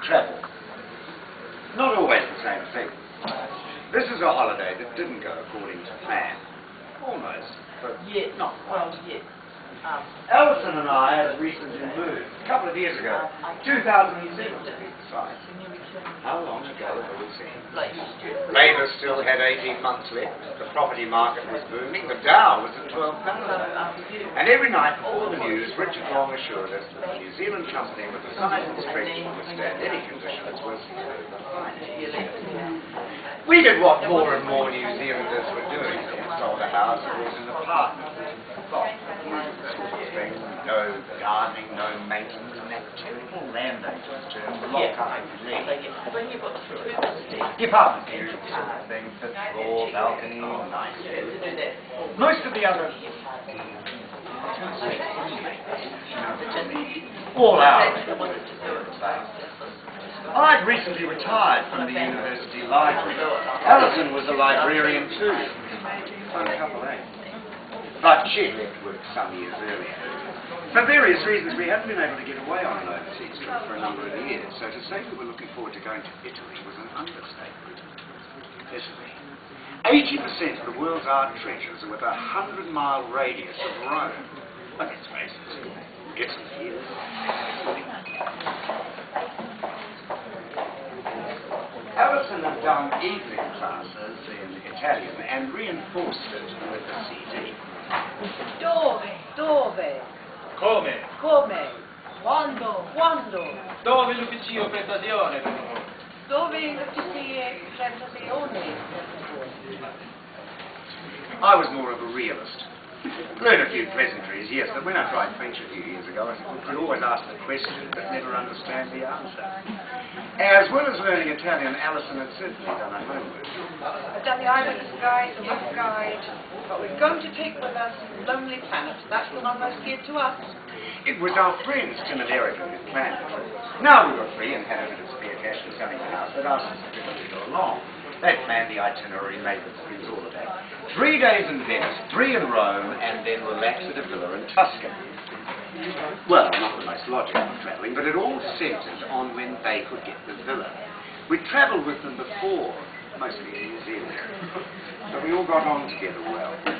travel. Not always the same thing. This is a holiday that didn't go according to plan. Almost, but not quite. Alison and I had recently moved, a couple of years ago, 2007 to be precise. How long ago it all seemed. Labour still had 18 months left, the property market was booming, the Dow was at 12,000. And every night before the news, Richard Long assured us that the New Zealand company with the size and strength to withstand any conditions was we did what more and more New Zealanders were doing. They sold a house or was an apartment. No gardening, no maintenance, and that terrible land agents term lock up and leave. The apartment usual sort of thing, fifth floor, balcony, nice bed. Most of the other all out. I'd recently retired from the university library. Alison was a librarian too. Fun couple, eh? But she left work some years earlier. For various reasons, we haven't been able to get away on an overseas trip for a number of years, so to say we were looking forward to going to Italy was an understatement. Italy. 80% of the world's art treasures are within a 100-mile radius of Rome. But let's face it, Italy is Alison had done evening classes in Italian and reinforced it with a CD. Dove? Come? Quando? Dove l'ufficio prestazione? Dove l'ufficio prestazione? I was more of a realist. Learned a few pleasantries, yes, but when I tried French a few years ago, I could always ask the question but never understand the answer. As well as learning Italian, Alison had certainly done her homework. I've done the eyewitness guide, the rough guide, but we're going to take with us Lonely Planet. That's the one most geared to us. It was our friends, Tim and Eric, who had planned the trip. Now we were free and had a bit of spare cash for selling the house, but asked us to go along. They planned the itinerary, made the bookings, all of that. 3 days in Venice, 3 in Rome, and then relax at a villa in Tuscany. Well, not the most logical of travelling, but it all centred on when they could get the villa. We'd travelled with them before, mostly in New Zealand, but we all got on together well. And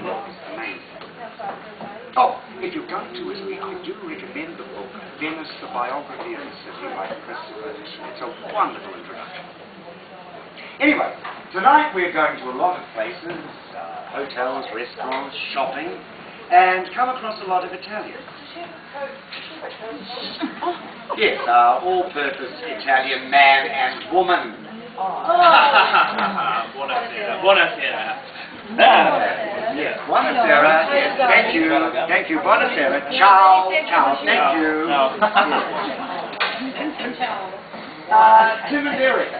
what was the main thing? Oh, if you're going to Italy, I do recommend the book Venice, the Biography of the City by Chris Roach. It's a wonderful introduction. Anyway, tonight we're going to a lot of places, hotels, restaurants, shopping, and come across a lot of Italians. Yes, all-purpose Italian man and woman. Buonasera. Yes, buonasera. Yes, thank you, buonasera. Ciao, thank you. Tim and Eric.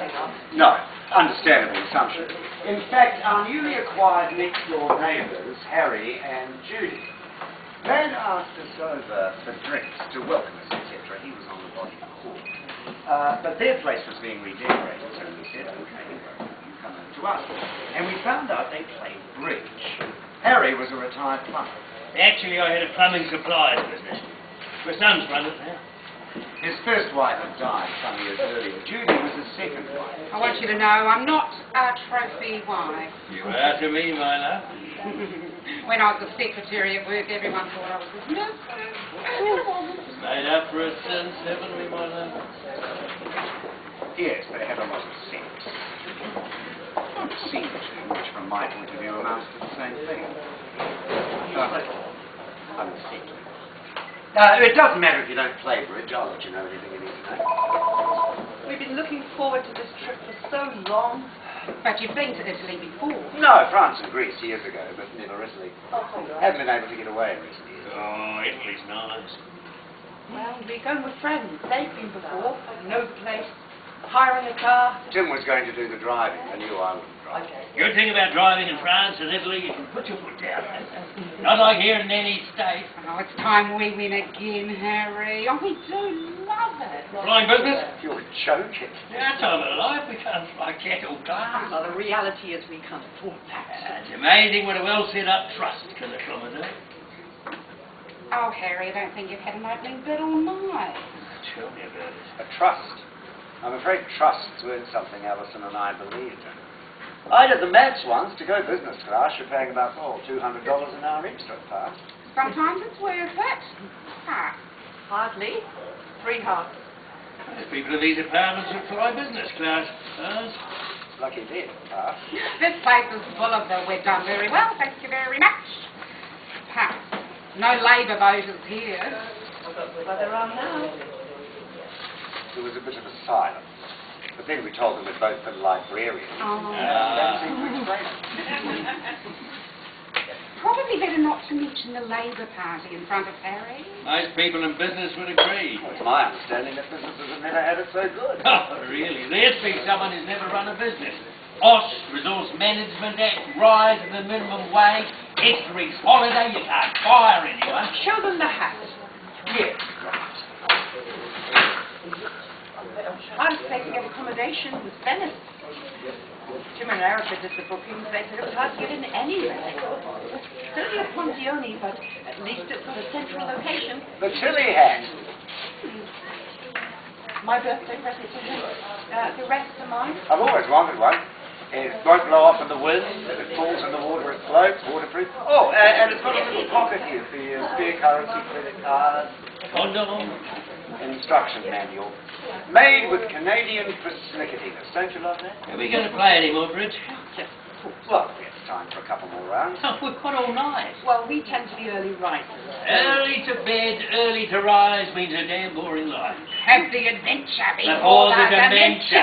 No, understandable assumption. In fact, our newly acquired next-door neighbours, Harry and Judy, they'd asked us over for drinks to welcome us, etc. He was on the body before. But their place was being redecorated, so we said, okay, you come over to us. And we found out they played bridge. Harry was a retired plumber. Actually, I had a plumbing supplies business. My son's run it now. His first wife had died some years earlier. Judy was his second wife. I want you to know I'm not a trophy wife. You are to me, my love. When I was a secretary at work, everyone thought I was a Made up for a sin, haven't we, my love? Yes, they had a lot of sex. Not seemed to, which from my point of view amounts to the same thing. Unsettling. It doesn't matter if you don't play bridge. I'll let you know anything you need to know. We've been looking forward to this trip for so long. But you've been to Italy before. No, France and Greece years ago, but never Italy. Oh, Haven't been able to get away in recent years. Oh, Italy's nice. well, we're going with friends. They've been before. Know the place. Hiring a car. Tim was going to do the driving. I knew I wouldn't drive. Okay. Good thing about driving in France and Italy, you can put your foot down. Not like here in any state. Oh, it's time we win again, Harry. Oh, we do love it. Flying business? You're joking. Yeah, time of life, we can't fly cattle cars. Well, the reality is we can't afford that. It's amazing what a well-set-up trust can accommodate. Oh, Harry, I don't think you've had an opening bid all night. Tell me about A trust. I'm afraid trusts weren't something Alison and I believed in. I did the maths once. To go business class, you're paying about, $200 an hour extra, Pa. Sometimes it's worth it. Ah. Hardly. 3 halves. There's people in these apartments who fly business class. Lucky did, Pa. This place is full of them. We've done very well, thank you very much. Ha. No Labour voters here. Well, there are now. There was a bit of a silence. But then we told them we'd both been librarians. Oh. That seemed to explain it. Probably better not to mention the Labour Party in front of Harry. Most people in business would agree. Well, it's my understanding that businesses have never had it so good. Oh, really? There's been someone who's never run a business. OS, Resource Management Act, rise of the minimum wage, History's holiday, you can't fire anyone. Show them the hat. Yes, right. I was taking up accommodation with Venice. Jim and Erica did the bookings. They said it was hard to get in anyway. Certainly a Pontioni, but at least it's got a central location. The chili hat. My birthday present to him. The rest are mine. I've always wanted one. It won't blow off in the wind. If it falls in the water, it floats, waterproof. Oh, and it's got a little pocket here for your spare currency, credit card. Condom. Instruction manual. Made with Canadian persnickety-ness. Don't you love that? Are we going to play any more bridge? Well, it's time for a couple more rounds. Oh, we've got all night. Well, we tend to be early risers. Early to bed, early to rise means a damn boring life. Have the adventure Before the dementia.